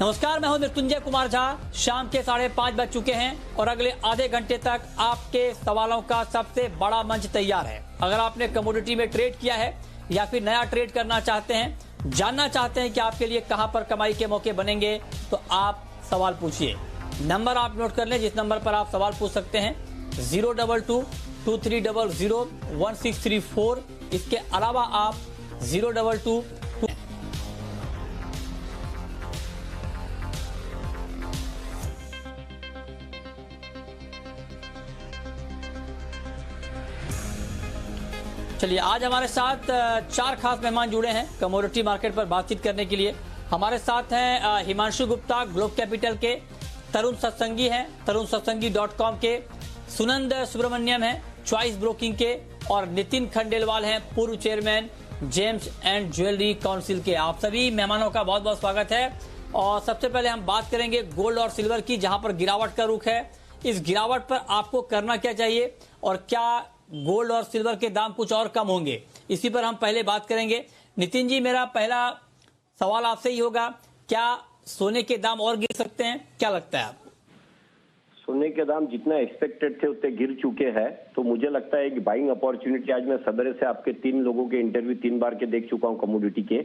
नमस्कार, मैं हूं मृत्युंजय कुमार झा। शाम के 5:30 बज चुके हैं और अगले आधे घंटे तक आपके सवालों का सबसे बड़ा मंच तैयार है। अगर आपने कमोडिटी में ट्रेड किया है या फिर नया ट्रेड करना चाहते हैं, जानना चाहते हैं कि आपके लिए कहां पर कमाई के मौके बनेंगे, तो आप सवाल पूछिए। नंबर आप नोट कर लें जिस नंबर पर आप सवाल पूछ सकते हैं, 022-2300-1634। इसके अलावा आप 022 चलिए, आज हमारे साथ 4 खास मेहमान जुड़े हैं कमोडिटी मार्केट पर बातचीत करने के लिए। हमारे साथ हैं हिमांशु गुप्ता ग्लोब कैपिटल के, तरुण सत्संगी हैं तरुणसत्संगी.com के, सुनंद सुब्रमण्यम हैं चॉइस ब्रोकिंग के, और नितिन खंडेलवाल हैं पूर्व chairman James and jewellery council के। आप सभी मेहमानों का बहुत बहुत स्वागत है। और सबसे पहले हम बात करेंगे गोल्ड और सिल्वर की, जहां पर गिरावट का रुख है। इस गिरावट पर आपको करना क्या चाहिए और क्या गोल्ड और सिल्वर के दाम कुछ और कम होंगे, इसी पर हम पहले बात करेंगे। नितिन जी, मेरा पहला सवाल आपसे ही होगा, क्या सोने के दाम और गिर सकते हैं? क्या लगता है आपको? सोने के दाम जितना एक्सपेक्टेड थे उतने गिर चुके हैं, तो मुझे लगता है कि बाइंग अपॉर्चुनिटी, आज मैं सवेरे से आपके 3 लोगों के इंटरव्यू 3 बार के देख चुका हूं कमोडिटी के,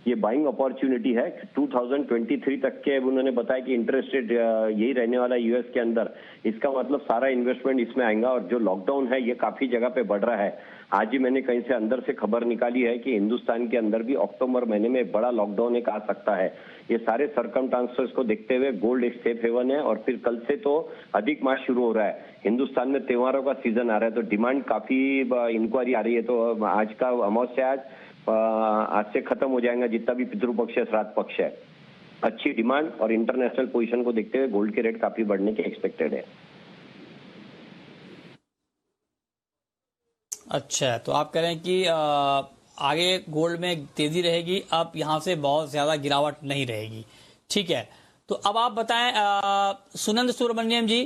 ये बाइंग अपॉर्चुनिटी है। 2023 तक के उन्होंने बताया कि इंटरेस्ट रेट यही रहने वाला यूएस के अंदर। इसका मतलब सारा इन्वेस्टमेंट इसमें आएगा, और जो लॉकडाउन है ये काफी जगह पे बढ़ रहा है। आज ही मैंने कहीं से अंदर से खबर निकाली है कि हिंदुस्तान के अंदर भी अक्टूबर महीने में एक बड़ा लॉकडाउन एक आ सकता है। ये सारे सरकमस्टांसेस को देखते हुए गोल्ड एक सेफ हेवन है। और फिर कल से तो अधिक मास शुरू हो रहा है, हिंदुस्तान में त्योहारों का सीजन आ रहा है, तो डिमांड काफी इंक्वायरी आ रही है। तो आज का अमावस्या आज से खत्म हो जाएगा, जितना भी पितृपक्ष है श्राद्ध पक्ष है। अच्छी डिमांड और इंटरनेशनल पोजीशन को देखते हुए गोल्ड के रेट काफी बढ़ने के एक्सपेक्टेड है। अच्छा, तो आप कह रहे हैं कि आगे गोल्ड में तेजी रहेगी, अब यहां से बहुत ज्यादा गिरावट नहीं रहेगी। ठीक है, तो अब आप बताएं सुनंद सुब्रमण्यम जी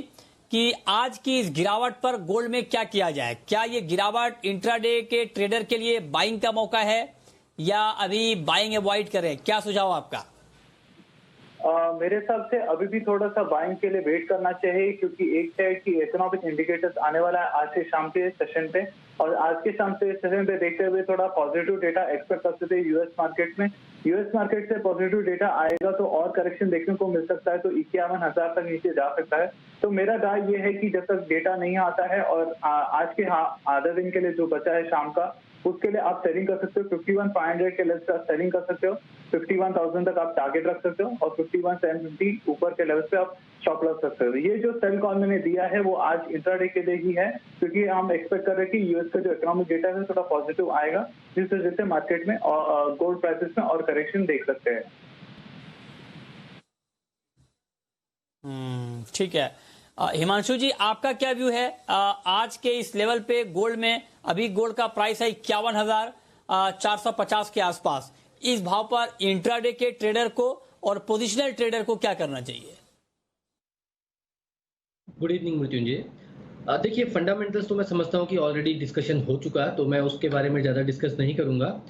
कि आज की इस गिरावट पर गोल्ड में क्या किया जाए? क्या ये गिरावट इंट्राडे के ट्रेडर के लिए बाइंग का मौका है या अभी बाइंग अवॉइड करें? क्या सुझाव आपका? मेरे हिसाब से अभी भी थोड़ा सा बाइंग के लिए वेट करना चाहिए, क्योंकि एक है कि इकोनॉमिक इंडिकेटर्स आने वाला है आज से शाम के सेशन पे, और आज के शाम से सेशन पे देखते हुए थोड़ा पॉजिटिव डेटा एक्सपेक्ट करते थे यूएस मार्केट में। यूएस मार्केट से पॉजिटिव डेटा आएगा तो और करेक्शन देखने को मिल सकता है, तो 51,000 तक नीचे जा सकता है। तो मेरा राय ये है कि जब तक डेटा नहीं आता है और आज के आधे दिन के लिए जो बचा है शाम का, उसके लिए आप सेलिंग कर सकते हो। 51,500 के लेवल पे आप सेलिंग कर सकते हो, 51,000 तक आप टारगेट रख सकते हो, और 51,750 ऊपर के लेवल पे आप स्टॉप लॉस रख सकते हो। ये जो सेल कॉल मैंने दिया है वो आज इंट्राडे के लिए ही है, क्योंकि हम एक्सपेक्ट कर रहे हैं कि यूएस का जो इकोनॉमिक डेटा है थोड़ा पॉजिटिव आएगा, जिस वजह से मार्केट में और गोल्ड प्राइसेस में और करेक्शन देख सकते हैं। ठीक है, हिमांशु जी, आपका क्या व्यू है आज के इस लेवल पे गोल्ड में? अभी गोल्ड का प्राइस है 51,450 के आसपास। इस भाव पर इंट्राडे के ट्रेडर को और पोजिशनल ट्रेडर को क्या करना चाहिए? Good evening Mrityunjay. देखिए, फंडामेंटल्स तो मैं समझता हूं कि ऑलरेडी डिस्कशन हो चुका है, तो मैं उसके बारे में ज़्यादा डिस्कस नहीं करूंगा।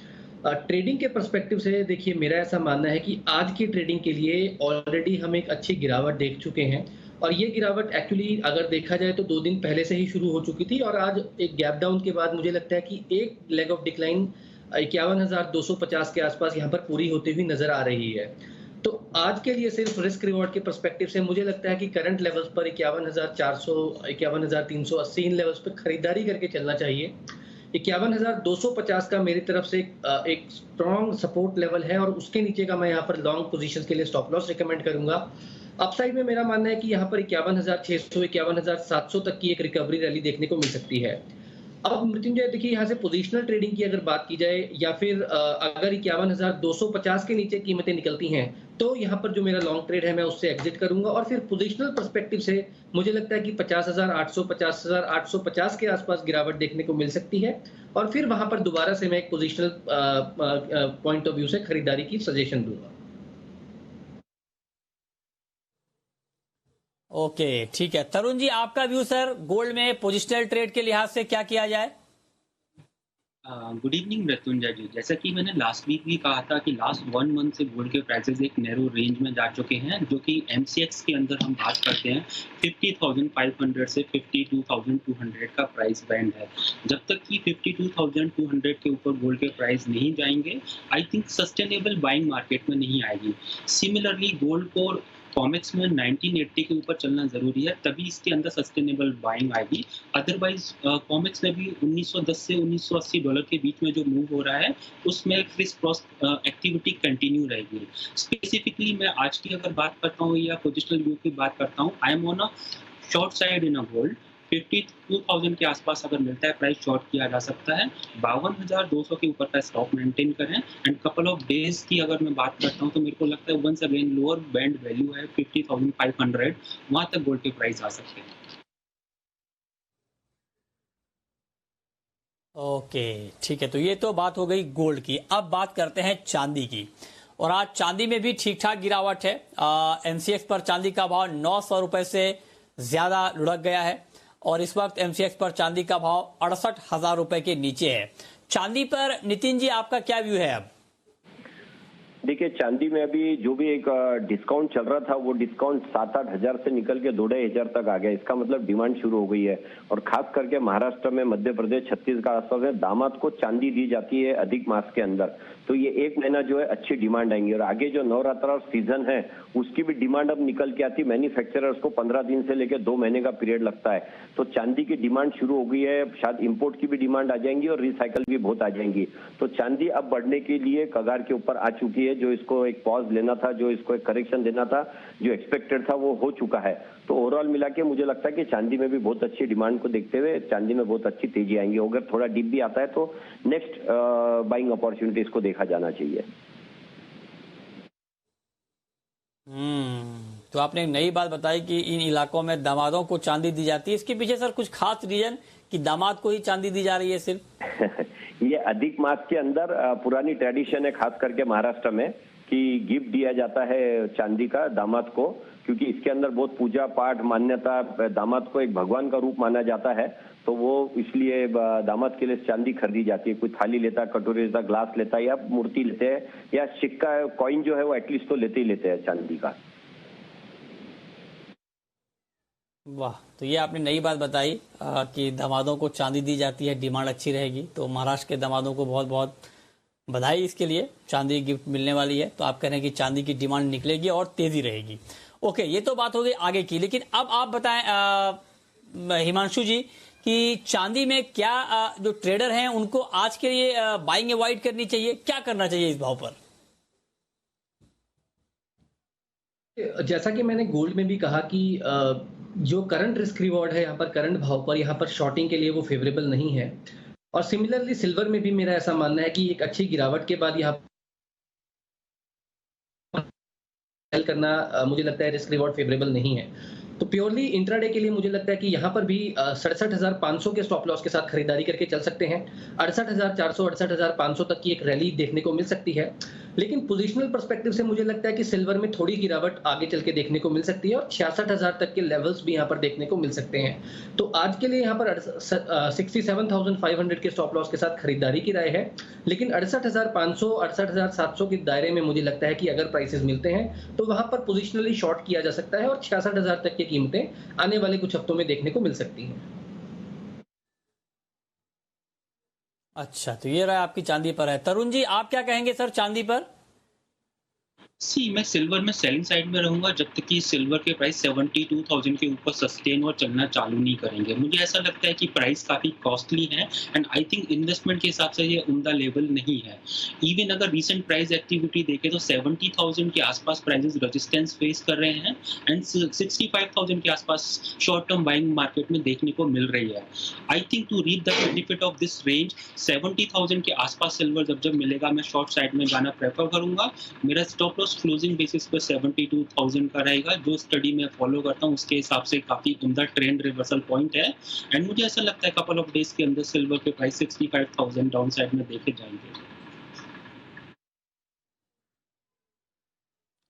ट्रेडिंग के पर्सपेक्टिव से देखिए, मेरा ऐसा मानना है कि आज की ट्रेडिंग के लिए ऑलरेडी हम एक अच्छी गिरावट देख चुके हैं, और ये गिरावट एक्चुअली अगर देखा जाए तो 2 दिन पहले से ही शुरू हो चुकी थी, और आज एक गैप डाउन के बाद मुझे लगता है कि एक लेग ऑफ डिक्लाइन 51,250 के आसपास यहाँ पर पूरी होती हुई नजर आ रही है। तो आज के लिए सिर्फ रिस्क रिवॉर्ड के पर्सपेक्टिव से मुझे लगता है कि करंट लेवल्स पर 51,400 51,380 इन लेवल्स पर खरीदारी करके चलना चाहिए। 51,250 का मेरी तरफ से एक स्ट्रॉन्ग सपोर्ट लेवल है, और उसके नीचे का मैं यहाँ पर लॉन्ग पोजीशन के लिए स्टॉप लॉस रिकमेंड करूंगा। अपसाइड में मेरा मानना है कि यहाँ पर 51,600 51,700 तक की एक रिकवरी रैली देखने को मिल सकती है। अब मृत्युंजय, देखिए, यहाँ से पोजिशनल ट्रेडिंग की अगर बात की जाए, या फिर अगर 51,250 के नीचे कीमतें निकलती हैं, तो यहाँ पर जो मेरा लॉन्ग ट्रेड है मैं उससे एग्जिट करूंगा। और फिर पोजिशनल पर्सपेक्टिव से मुझे लगता है कि 50,800 50,850 के आसपास गिरावट देखने को मिल सकती है, और फिर वहां पर दोबारा से मैं एक पोजिशनल पॉइंट ऑफ व्यू से खरीदारी की सजेशन दूंगा। ओके, ठीक है। तरुण जी, आपका व्यू सर, गोल्ड में पोजिशनल ट्रेड के लिहाज से क्या किया जाए? गुड इवनिंग मृत्युंजय जी। जैसा कि मैंने लास्ट वीक भी कहा था कि लास्ट 1 मंथ से गोल्ड के प्राइसेस एक नैरो रेंज में जा चुके हैं, जो कि एमसीएक्स के अंदर हम बात करते हैं 50,500 से 52,200 का प्राइस बैंड है। जब तक कि 52,200 के ऊपर गोल्ड के प्राइस नहीं जाएंगे, I think sustainable buying market में नहीं आएगी। सिमिलरली गोल्ड को कॉमेक्स में 1980 के ऊपर चलना जरूरी है, तभी इसके अंदर सस्टेनेबल बाइंग आएगी। अदरवाइज कॉमेक्स में भी 1910 से $1980 के बीच में जो मूव हो रहा है, उसमें क्रिस क्रॉस एक्टिविटी कंटिन्यू रहेगी। स्पेसिफिकली मैं आज की अगर बात करता हूँ या पोजिशनल व्यू की बात करता हूँ, I am on a short side in a gold. 52,000 के आसपास अगर मिलता है प्राइस शॉर्ट किया जा सकता है। 52,200 के ऊपर का स्टॉक मेंटेन करें एंड कपल ऑफ डेज की अगर मैं बात करता हूं तो मेरे को लगता है once again lower band value है 50,500, वहां तक गोल्ड के प्राइस आ सकते हैं। ओके, ठीक है। तो ये तो बात हो गई गोल्ड की। अब बात करते हैं चांदी की। और आज चांदी में भी ठीक ठाक गिरावट है। एमसीएक्स पर चांदी का भाव 900 रुपए से ज्यादा लुढ़क गया है और इस वक्त एमसीएक्स पर चांदी का भाव 68,000 रुपए के नीचे है। चांदी पर नितिन जी आपका क्या व्यू है अब? देखिए, चांदी में अभी जो भी एक डिस्काउंट चल रहा था, वो डिस्काउंट 7-8 हजार से निकल के 2-2.5 तक आ गया। इसका मतलब डिमांड शुरू हो गई है। और खास करके महाराष्ट्र में, मध्य प्रदेश, छत्तीसगढ़ आसपास में दामाद को चांदी दी जाती है अधिक मास के अंदर। तो ये एक महीना जो है अच्छी डिमांड आएंगी। और आगे जो नवरात्र और सीजन है, उसकी भी डिमांड अब निकल के आती है। मैन्युफैक्चरर्स को 15 दिन से लेकर 2 महीने का पीरियड लगता है। तो चांदी की डिमांड शुरू हो गई है। शायद इंपोर्ट की भी डिमांड आ जाएंगी और रिसाइकल भी बहुत आ जाएंगी। तो चांदी अब बढ़ने के लिए कगार के ऊपर आ चुकी है। जो इसको एक पॉज लेना था, जो इसको एक करेक्शन देना था, जो एक्सपेक्टेड था, वो हो चुका है। तो ओवरऑल मिला के मुझे लगता है कि चांदी में भी बहुत अच्छी डिमांड को देखते हुए चांदी में बहुत अच्छी तेजी आएंगी। अगर थोड़ा डिप भी आता है तो नेक्स्ट बाइंग अपॉर्चुनिटीज को देखा जाना चाहिए। तो आपने एक नई बात बताई कि इन इलाकों में दामादों को चांदी दी जाती है। इसके पीछे सर कुछ खास रीजन कि दामाद को ही चांदी दी जा रही है सिर्फ? ये अधिक मास के अंदर पुरानी ट्रेडिशन है, खास करके महाराष्ट्र में, कि गिफ्ट दिया जाता है चांदी का दामाद को, क्योंकि इसके अंदर बहुत पूजा पाठ मान्यता, दामाद को एक भगवान का रूप माना जाता है। तो वो इसलिए दामाद के लिए चांदी खरीदी जाती है। कोई थाली लेता, कटोरी लेता, ग्लास लेता, या मूर्ति लेते हैं, या सिक्का कॉइन जो है वो एटलीस्ट तो लेते ही लेते हैं चांदी का। वाह, तो ये आपने नई बात बताई कि दामादों को चांदी दी जाती है, डिमांड अच्छी रहेगी। तो महाराष्ट्र के दामादों को बहुत बहुत बधाई इसके लिए, चांदी गिफ्ट मिलने वाली है। तो आप कह रहे हैं कि चांदी की डिमांड निकलेगी और तेजी रहेगी। ओके, ये तो बात हो गई आगे की। लेकिन अब आप बताएं हिमांशु जी कि चांदी में क्या जो ट्रेडर हैं उनको आज के लिए बाइंग अवॉइड करनी चाहिए, क्या करना चाहिए इस भाव पर? जैसा कि मैंने गोल्ड में भी कहा कि जो करंट रिस्क रिवॉर्ड है यहाँ पर, करंट भाव पर, यहाँ पर शॉर्टिंग के लिए वो फेवरेबल नहीं है। और सिमिलरली सिल्वर में भी मेरा ऐसा मानना है कि एक अच्छी गिरावट के बाद यहाँ करना मुझे लगता है रिस्क रिवॉर्ड फेवरेबल नहीं है। तो प्योरली इंट्राडे के लिए मुझे लगता है कि यहाँ पर भी 67,500 के स्टॉप लॉस के साथ खरीदारी करके चल सकते हैं। 68,400, 68,500 तक की एक रैली देखने को मिल सकती है। लेकिन पोजिशनल पर्सपेक्टिव से मुझे लगता है कि सिल्वर में थोड़ी गिरावट आगे चल के देखने को मिल सकती है और 66,000 तक के लेवल्स भी यहाँ पर देखने को मिल सकते हैं। तो आज के लिए यहाँ पर 67,500 के स्टॉप लॉस के साथ खरीदारी की राय है। लेकिन 68,500, 68,700 के दायरे में मुझे लगता है कि अगर प्राइसेस मिलते हैं तो वहां पर पोजिशनली शॉर्ट किया जा सकता है और 66,000 तक की कीमतें आने वाले कुछ हफ्तों में देखने को मिल सकती हैं। अच्छा, तो ये रहा आपकी चांदी पर है। तरुण जी आप क्या कहेंगे सर चांदी पर? मैं सिल्वर में सेलिंग साइड में रहूंगा जब तक कि सिल्वर के प्राइस 72,000 के ऊपर सस्टेन और चलना चालू नहीं करेंगे। मुझे ऐसा लगता है कि प्राइस काफी कॉस्टली है एंड आई थिंक इन्वेस्टमेंट के हिसाब से ये उम्दा लेवल नहीं है। इवन अगर रीसेंट प्राइस एक्टिविटी देखें तो 70,000 के आसपास प्राइसेस रेजिस्टेंस फेस कर रहे हैं एंड 65,000 के आसपास शॉर्ट टर्म बाइंग मार्केट में देखने को मिल रही है। I think to reap the benefit of this range 70,000 के आसपास सिल्वर जब मिलेगा मैं शॉर्ट साइड में जाना प्रेफर करूंगा। मेरा स्टॉप लॉस क्लोजिंग बेसिस पर 72,000 का रहेगा। जो स्टडी मैं फॉलो करता हूं उसके हिसाब से काफी उम्दा ट्रेंड रिवर्सल पॉइंट है एंड मुझे ऐसा लगता है कपल ऑफ डेज के अंदर सिल्वर के प्राइस 65,000 डाउन साइड में देखे जाएंगे।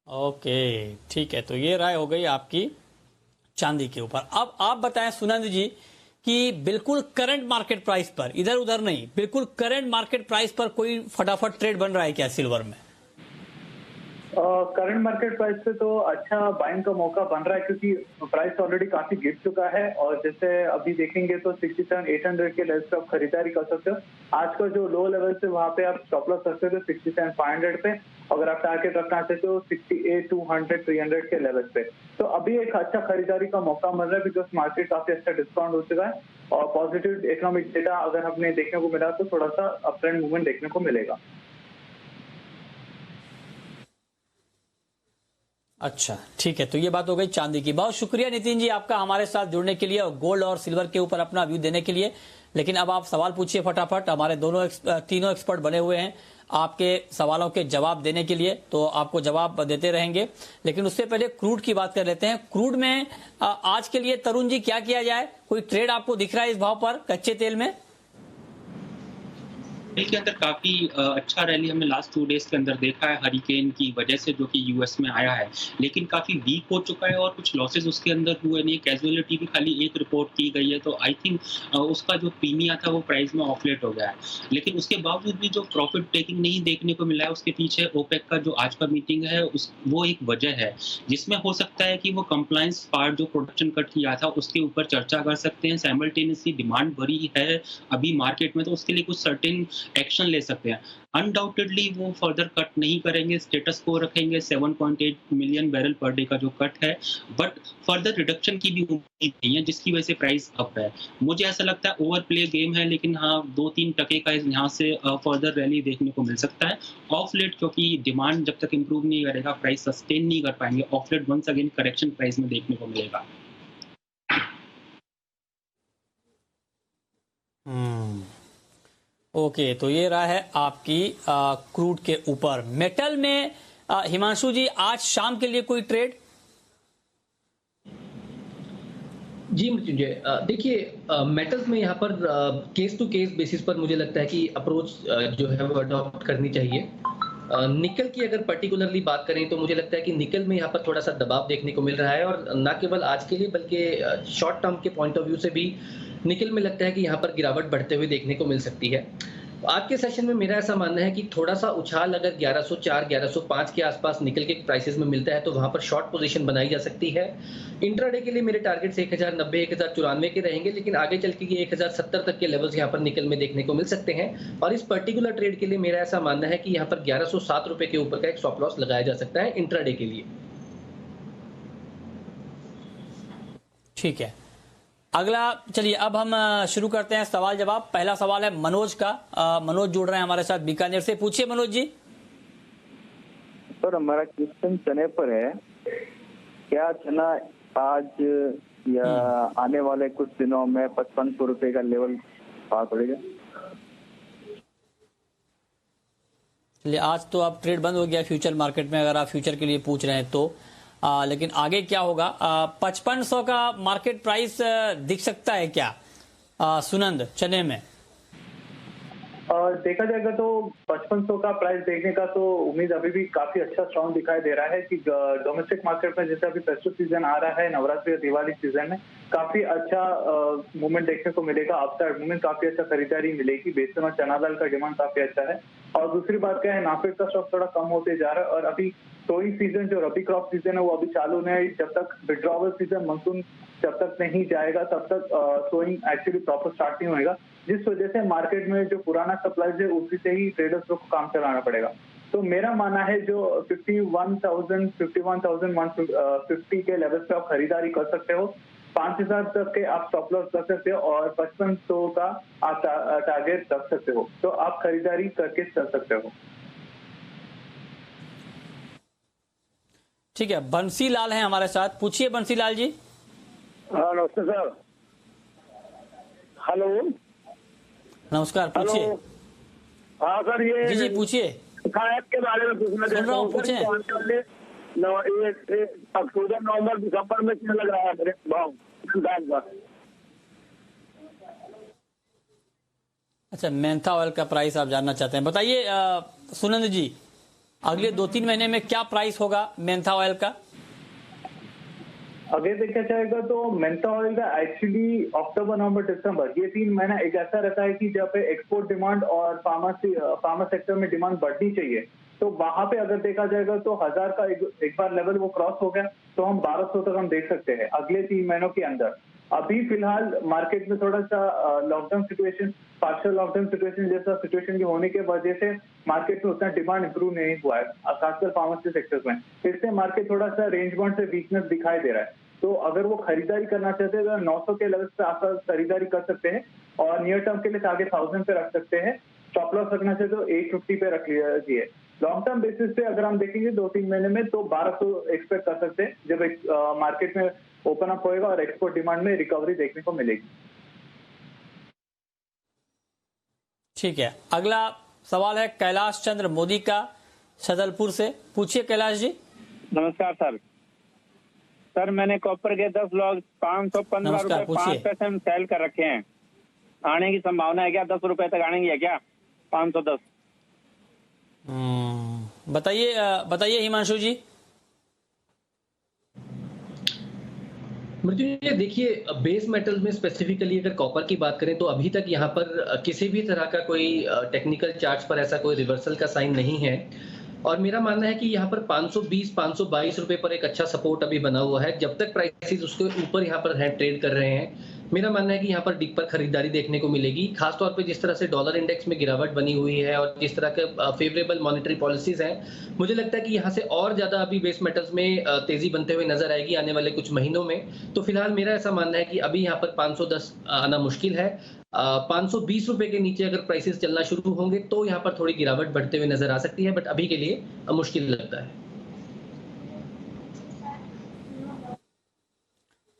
ओके, ठीक है। तो ये राय हो गई आपकी चांदी के ऊपर। अब आप बताएं सुनंद जी कि बिल्कुल करंट मार्केट प्राइस पर, इधर उधर नहीं, बिल्कुल करंट मार्केट प्राइस पर कोई फटाफट ट्रेड बन रहा है क्या सिल्वर में? करंट मार्केट प्राइस पे तो अच्छा बाइंग का मौका बन रहा है, क्योंकि प्राइस ऑलरेडी काफी गिर चुका है। और जैसे अभी देखेंगे तो 67,800 के लेवल पे आप खरीदारी कर सकते हो। आज का जो लो लेवल से वहां पे आप स्टॉप लॉस रख सकते हो 67,500 पे। अगर आप टारगेट रखना चाहते हो 68,200, 300 के लेवल पे, तो अभी एक अच्छा खरीदारी का मौका मिल रहा है, बिकॉज मार्केट काफी अच्छा डिस्काउंट हो चुका है। और पॉजिटिव इकोनॉमिक डेटा अगर हमें देखने को मिला तो थोड़ा सा अप ट्रेंड मूवमेंट देखने को मिलेगा। अच्छा, ठीक है, तो ये बात हो गई चांदी की। बहुत शुक्रिया नितिन जी आपका हमारे साथ जुड़ने के लिए और गोल्ड और सिल्वर के ऊपर अपना व्यू देने के लिए। लेकिन अब आप सवाल पूछिए फटाफट, हमारे तीनों एक्सपर्ट बने हुए हैं आपके सवालों के जवाब देने के लिए, तो आपको जवाब देते रहेंगे। लेकिन उससे पहले क्रूड की बात कर लेते हैं। क्रूड में आज के लिए तरुण जी क्या किया जाए? कोई ट्रेड आपको दिख रहा है इस भाव पर कच्चे तेल में? के अंदर काफी अच्छा रैली हमने लास्ट 2 डेज के अंदर देखा है हरिकेन की वजह से, जो कि यूएस में आया है, लेकिन काफी वीक हो चुका है और कुछ लॉसेस उसके अंदर हुए नहीं। कैजुअलिटी भी खाली एक रिपोर्ट की गई है, तो आई थिंक उसका जो प्रीमिया था वो प्राइस में ऑफलेट हो गया है। लेकिन उसके बावजूद भी जो प्रॉफिट टेकिंग नहीं देखने को मिला है, उसके पीछे ओपेक का जो आज का मीटिंग है वो एक वजह है, जिसमें हो सकता है कि वो कंप्लायंस पार्ट जो प्रोडक्शन कट किया था उसके ऊपर चर्चा कर सकते हैं। साइमल्टेनियसली डिमांड बढ़ी है अभी मार्केट में, तो उसके लिए कुछ सर्टेन एक्शन ले सकते हैं। अनडाउटेडली वो फर्दर कट नहीं करेंगे, स्टेटस को रखेंगे 7.8 मिलियन बैरल पर डे का जो कट है, बट फर्दर रिडक्शन की भी उम्मीद नहीं है, जिसकी वजह से प्राइस अप है। मुझे ऐसा लगता है ओवर प्ले गेम है, लेकिन हाँ 2-3 टके का यहाँ से फर्दर रैली देखने को मिल सकता है। ऑफ लेट क्योंकि डिमांड जब तक इंप्रूव नहीं करेगा प्राइस सस्टेन नहीं कर पाएंगे। Of late once again correction price में देखने को मिलेगा। ओके, तो ये रहा है आपकी क्रूड के ऊपर। मेटल में हिमांशु जी आज शाम के लिए कोई ट्रेड? जी मृत्युंजय, देखिए मेटल्स में यहाँ पर केस टू केस बेसिस पर मुझे लगता है कि अप्रोच जो है वो अडॉप्ट करनी चाहिए। निकल की अगर पर्टिकुलरली बात करें तो मुझे लगता है कि निकल में यहाँ पर थोड़ा सा दबाव देखने को मिल रहा है, और न केवल आज के लिए बल्कि शॉर्ट टर्म के पॉइंट ऑफ व्यू से भी निकल में लगता है कि यहाँ पर गिरावट बढ़ते हुए देखने को मिल सकती है। आज के सेशन में मेरा ऐसा मानना है कि थोड़ा सा उछाल अगर 1104 1105 के आसपास निकल के प्राइसेस में मिलता है तो वहां पर शॉर्ट पोजीशन बनाई जा सकती है। इंट्राडे के लिए मेरे टारगेट्स 1090 1094 के रहेंगे, लेकिन आगे चल के 1070 तक के लेवल्स यहाँ पर निकल में देखने को मिल सकते हैं। और इस पर्टिकुलर ट्रेड के लिए मेरा ऐसा मानना है कि यहाँ पर 1107 रुपए के ऊपर का एक स्टॉप लॉस लगाया जा सकता है इंट्राडे के लिए। ठीक है, अगला चलिए अब हम शुरू करते हैं सवाल जवाब। पहला सवाल है मनोज का। मनोज जुड़ रहे हैं हमारे साथ बीकानेर से। पूछिए मनोज जी। सर हमारा क्वेश्चन चने पर है, क्या चना आज या आने वाले कुछ दिनों में 5500 रुपए का लेवल पार पड़ेगा? चलिए, आज तो अब ट्रेड बंद हो गया फ्यूचर मार्केट में, अगर आप फ्यूचर के लिए पूछ रहे हैं तो लेकिन आगे क्या होगा? 5500 का मार्केट प्राइस दिख सकता है क्या सुनंद चने में? देखा जाएगा तो 5500 का प्राइस देखने का तो उम्मीद अभी भी काफी अच्छा स्ट्रॉन्ग दिखाई दे रहा है कि डोमेस्टिक मार्केट में जैसे अभी फेस्टिव सीजन आ रहा है, नवरात्रि और दिवाली सीजन में काफी अच्छा मूवमेंट देखने को मिलेगा। अपसाइड मूवमेंट काफी अच्छा खरीदारी मिलेगी। बेसन और चना दाल का डिमांड काफी अच्छा है। और दूसरी बात क्या है, नाफेड का स्टॉक थोड़ा कम होते जा रहा है, और अभी सोइंग सीजन जो रबी क्रॉप सीजन है वो अभी चालू नहीं है। जब तक विड्रॉवल सीजन मानसून जब तक नहीं जाएगा तब तक सोइंग एक्चुअली प्रॉपर स्टार्ट नहीं होगा, जिस वजह से मार्केट में जो पुराना सप्लाईज है उसी से ही ट्रेडर्स को काम चलाना पड़ेगा। तो मेरा मानना है जो 51,000 51,150 के लेवल पे आप खरीदारी कर सकते हो। 5,000 तक के आप स्टॉप लॉस कर सकते हो और 5500 का आप टारगेट रख सकते हो, तो आप खरीदारी करके चल सकते हो। ठीक है, बंसी लाल है हमारे साथ। पूछिए बंसी लाल जी। हाँ नमस्ते सर। हेलो नमस्कार, पूछिए। हाँ सर, ये जी पूछिए। शिकायत के बारे में पूछना सुन रहा हूँ, पूछें। अक्टूबर नवंबर दिसंबर में क्या लग रहा है मेरे भाव का? अच्छा, मेंथा ऑयल का प्राइस आप जानना चाहते हैं, बताइए सुनंद जी। अगले 2-3 महीने में क्या प्राइस होगा मेंथा ऑयल का? आगे देखा जाएगा तो मेंथा ऑयल का एक्चुअली अक्टूबर नवंबर दिसंबर ये 3 महीना एक ऐसा रहता है कि जहाँ पे एक्सपोर्ट डिमांड और फार्मा सेक्टर में डिमांड बढ़नी चाहिए, तो वहां पे अगर देखा जाएगा तो 1000 का एक बार लेवल वो क्रॉस हो गया तो हम 1200 तक हम देख सकते हैं अगले 3 महीनों के अंदर। अभी फिलहाल मार्केट में थोड़ा सा lockdown situation, partial lockdown situation जैसा सिचुएशन के होने के वजह से मार्केट में उतना डिमांड इंप्रूव नहीं हुआ है, खासकर फार्मेसी सेक्टर में। इससे मार्केट थोड़ा सा रेंज बाउंड से वीकनेस दिखाई दे रहा है। तो अगर वो खरीदारी करना चाहते हैं तो 900 के लेवल पे आसपास खरीदारी कर सकते हैं और नियर टर्म के लिए टारगेट 1000 पे रख सकते हैं। स्टॉप लॉस रखना चाहिए तो 850 पे रख लीजिए। लॉन्ग टर्म बेसिस पे अगर हम देखेंगे 2-3 महीने में तो 1200 एक्सपेक्ट कर सकते हैं जब मार्केट में ओपन अप होएगा और एक्सपोर्ट डिमांड में रिकवरी देखने को मिलेगी। ठीक है, अगला सवाल है कैलाश चंद्र मोदी का सदलपुर से। पूछिए कैलाश जी। नमस्कार सर। सर मैंने कॉपर के 10 लॉट 515 रुपए 5 पैसे में सेल कर रखे हैं। आने की संभावना है क्या? 10 रुपए तक आएंगे क्या? 510। बताइए हिमांशु जी। मृत्युंजय देखिए, बेस मेटल में स्पेसिफिकली अगर कॉपर की बात करें तो अभी तक यहाँ पर किसी भी तरह का कोई टेक्निकल चार्ट्स पर ऐसा कोई रिवर्सल का साइन नहीं है और मेरा मानना है कि यहाँ पर 520-522 रुपए पर एक अच्छा सपोर्ट अभी बना हुआ है। जब तक प्राइसेस उसके ऊपर यहाँ पर है ट्रेड कर रहे हैं, मेरा मानना है कि यहाँ पर डीप पर खरीदारी देखने को मिलेगी। खासतौर पे जिस तरह से डॉलर इंडेक्स में गिरावट बनी हुई है और जिस तरह के फेवरेबल मॉनेटरी पॉलिसीज हैं, मुझे लगता है कि यहाँ से और ज्यादा अभी बेस मेटल्स में तेजी बनते हुए नजर आएगी आने वाले कुछ महीनों में। तो फिलहाल मेरा ऐसा मानना है कि अभी यहाँ पर 510 आना मुश्किल है। 520 रुपए के नीचे अगर प्राइसेस चलना शुरू होंगे तो यहाँ पर थोड़ी गिरावट बढ़ते हुए नजर आ सकती है, बट अभी के लिए मुश्किल लगता है।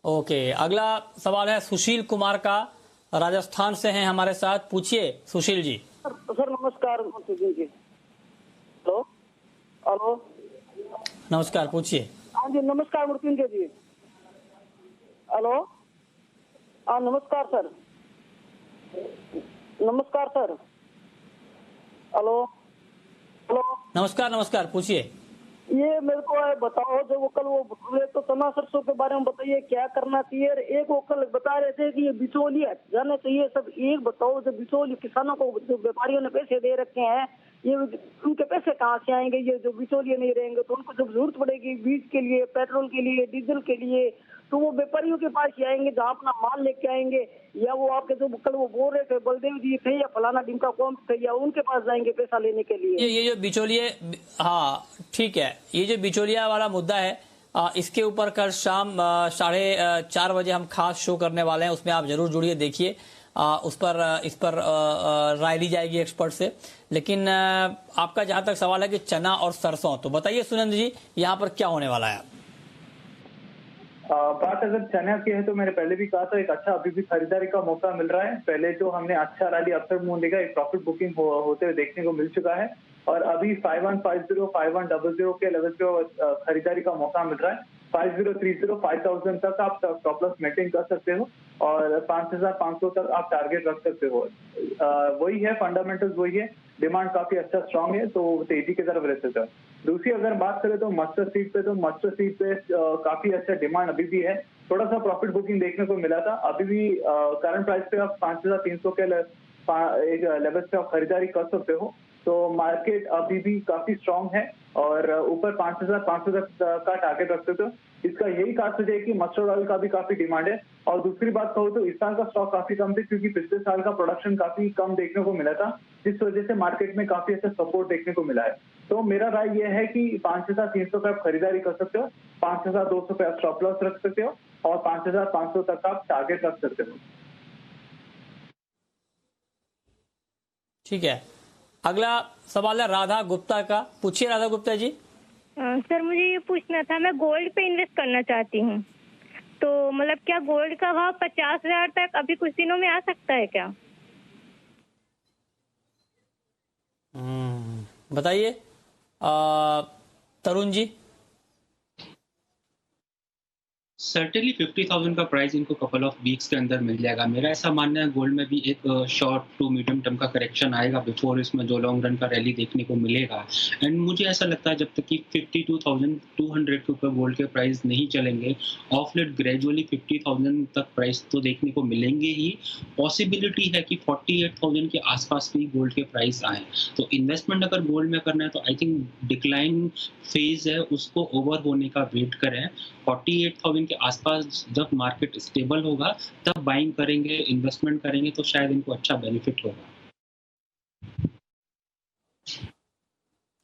ओके, अगला सवाल है सुशील कुमार का, राजस्थान से हैं हमारे साथ। पूछिए सुशील जी। सर नमस्कार जी। हेलो हेलो नमस्कार, पूछिए। हाँ जी नमस्कार मृत्युंजय जी। हेलो हाँ नमस्कार सर। नमस्कार सर। हेलो हेलो नमस्कार, पूछिए। ये मेरे को बताओ जो वो कल वो बोले तो चना सरसों के बारे में बताइए क्या करना चाहिए। एक वो कल बता रहे थे कि ये बिचौलिए हट जाने चाहिए सब। एक बताओ जो बिचौलिए किसानों को जो व्यापारियों ने पैसे दे रखे हैं, ये उनके पैसे कहाँ से आएंगे? ये जो बिचौलिए नहीं रहेंगे तो उनको जब जरूरत पड़ेगी बीज के लिए, पेट्रोल के लिए, डीजल के लिए, तो वो व्यापारियों के पास ही आएंगे जहाँ अपना माल लेके आएंगे। या वो आपके जो कल वो बोल रहे थे बलदेव जी थे या फलाना डिमका कौन थे, या उनके पास जाएंगे पैसा लेने के लिए। ये जो बिचौलिए, हाँ ठीक है, ये जो बिचौलिया वाला मुद्दा है, इसके ऊपर कल शाम 4:30 बजे हम खास शो करने वाले हैं, उसमें आप जरूर जुड़िए, देखिए। इस पर राय ली जाएगी एक्सपर्ट से। लेकिन आपका जहां तक सवाल है कि चना और सरसों, तो बताइए सुनंद जी यहाँ पर क्या होने वाला है? बात अगर चना की है तो मैंने पहले भी कहा था एक अच्छा अभी भी खरीदारी का मौका मिल रहा है। पहले जो हमने अच्छा रैली अफसर मूल्य का एक प्रॉफिट बुकिंग होते हुए देखने को मिल चुका है और अभी 5150 5100 के लेवल पे खरीदारी का मौका मिल रहा है। 5030 5000 तक आप स्टॉप लॉस मेंटेन कर सकते हो और 5500 तक आप टारगेट रख सकते हो। वही है, फंडामेंटल्स वही है, डिमांड काफी अच्छा स्ट्रांग है तो तेजी की तरफ रहते हैं। दूसरी अगर बात करें तो मस्टर्ड सीड पे, तो मस्टर्ड सीड पे काफी अच्छा डिमांड अभी भी है। थोड़ा सा प्रॉफिट बुकिंग देखने को मिला था। अभी भी करंट प्राइस पे आप 5300 के एक लेवल पे आप खरीदारी कर सकते हो। तो मार्केट अभी भी काफी स्ट्रांग है और ऊपर 5500 तक का टारगेट रख सकते हो। इसका यही कारण है कि मस्टर्ड ऑयल का भी काफी डिमांड है। और दूसरी बात कहूँ तो इस साल का स्टॉक काफी कम थे क्योंकि पिछले साल का प्रोडक्शन काफी कम देखने को मिला था, जिस वजह से मार्केट में काफी अच्छा सपोर्ट देखने को मिला है। तो मेरा राय यह है कि 5300 पे आप खरीदारी कर सकते हो, 5200 पे आप स्टॉप लॉस रख सकते हो और 5500 तक आप टारगेट रख सकते हो। ठीक है, अगला सवाल है राधा गुप्ता का। पूछिए राधा गुप्ता जी। सर मुझे ये पूछना था, मैं गोल्ड पे इन्वेस्ट करना चाहती हूँ, तो मतलब क्या गोल्ड का भाव 50,000 तक अभी कुछ दिनों में आ सकता है क्या? बताइए तरुण जी। सर्टेनली 50,000 का प्राइस इनको कपल ऑफ वीक्स के अंदर मिल जाएगा। मेरा ऐसा मानना है गोल्ड में भी एक शॉर्ट टू मीडियम टर्म का करेक्शन आएगा बिफोर इसमें जो लॉन्ग रन का रैली देखने को मिलेगा। एंड मुझे ऐसा लगता है जब तक कि 52,200 के ऊपर गोल्ड के प्राइस नहीं चलेंगे, ऑफ लेट ग्रेजुअली 50,000 तक प्राइस तो देखने को मिलेंगे ही। पॉसिबिलिटी है कि 48,000 के आसपास भी गोल्ड के प्राइस आए। तो इन्वेस्टमेंट अगर गोल्ड में करना है तो आई थिंक डिक्लाइन फेज है उसको ओवर होने का वेट करें। 48,000 के आसपास जब मार्केट स्टेबल होगा तब बाइंग करेंगे, इन्वेस्टमेंट करेंगे तो शायद इनको अच्छा बेनिफिट होगा।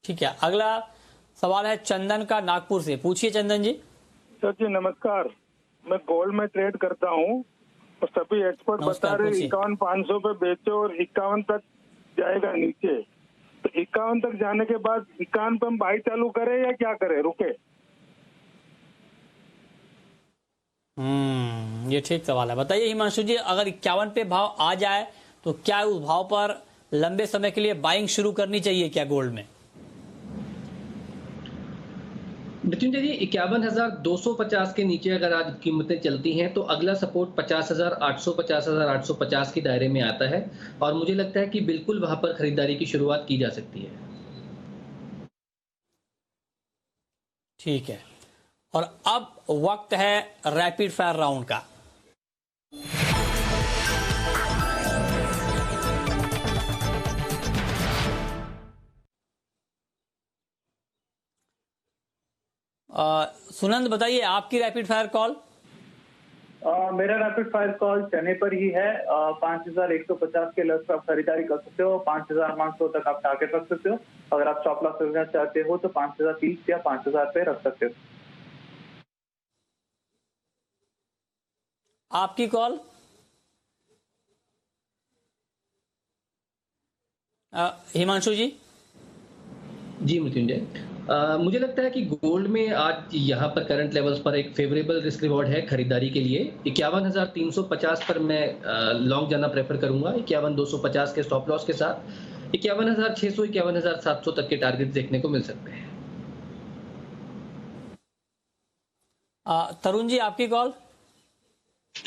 ठीक है, अगला सवाल है चंदन का नागपुर से। पूछिए चंदन जी। सर जी नमस्कार, मैं गोल्ड में ट्रेड करता हूँ और सभी एक्सपर्ट बता रहे 51,500 पे बेचो और 51 तक जाएगा नीचे, तो 51 तक जाने के बाद 51 पे हम बाई चालू करें या क्या करें, रुके? ये ठीक सवाल है। बताइए हिमांशु जी, अगर 51 पे भाव आ जाए तो क्या उस भाव पर लंबे समय के लिए बाइंग शुरू करनी चाहिए क्या गोल्ड में? मृत्युंजय जी 51,250 के नीचे अगर आज कीमतें चलती हैं तो अगला सपोर्ट 50,800 50,850 के दायरे में आता है और मुझे लगता है कि बिल्कुल वहां पर खरीदारी की शुरुआत की जा सकती है। ठीक है, और अब वक्त है रैपिड फायर राउंड का। सुनंद बताइए आपकी रैपिड फायर कॉल। मेरा रैपिड फायर कॉल चने पर ही है। 5,150 के लेवल पर आप खरीदारी कर सकते हो। 5,500 तक आप टारगेट रख सकते हो। अगर आप स्टॉप लॉस रखना चाहते हो तो 5,030 या 5,000 पे रख सकते हो। आपकी कॉल। हिमांशु जी। जी मृत्युंजय, मुझे लगता है कि गोल्ड में आज यहाँ पर करंट लेवल्स पर एक फेवरेबल रिस्क रिवॉर्ड है खरीदारी के लिए। 51,350 पर मैं लॉन्ग जाना प्रेफर करूंगा 51,250 के स्टॉप लॉस के साथ। 51,600 51,700 तक के टारगेट देखने को मिल सकते हैं। तरुण जी आपकी कॉल।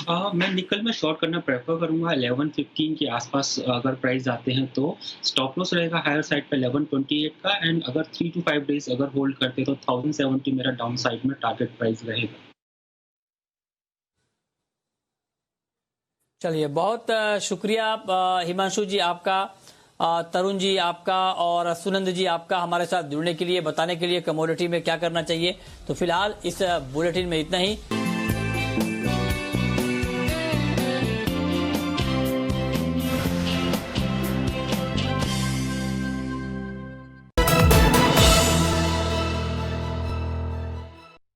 मैं निकल में शॉर्ट करना प्रेफर करूंगा 1115 के आसपास अगर प्राइस आते हैं तो। स्टॉप लॉस रहेगा हायर साइड पे 1128 का एंड अगर 3 to 5 डेज अगर होल्ड करते तो 1070 मेरा डाउन साइड में टारगेट प्राइस रहेगा। चलिए, बहुत शुक्रिया हिमांशु जी आपका, तरुण जी आपका और सुनंद जी आपका हमारे साथ जुड़ने के लिए, बताने के लिए कमोडिटी में क्या करना चाहिए। तो फिलहाल इस बुलेटिन में इतना ही।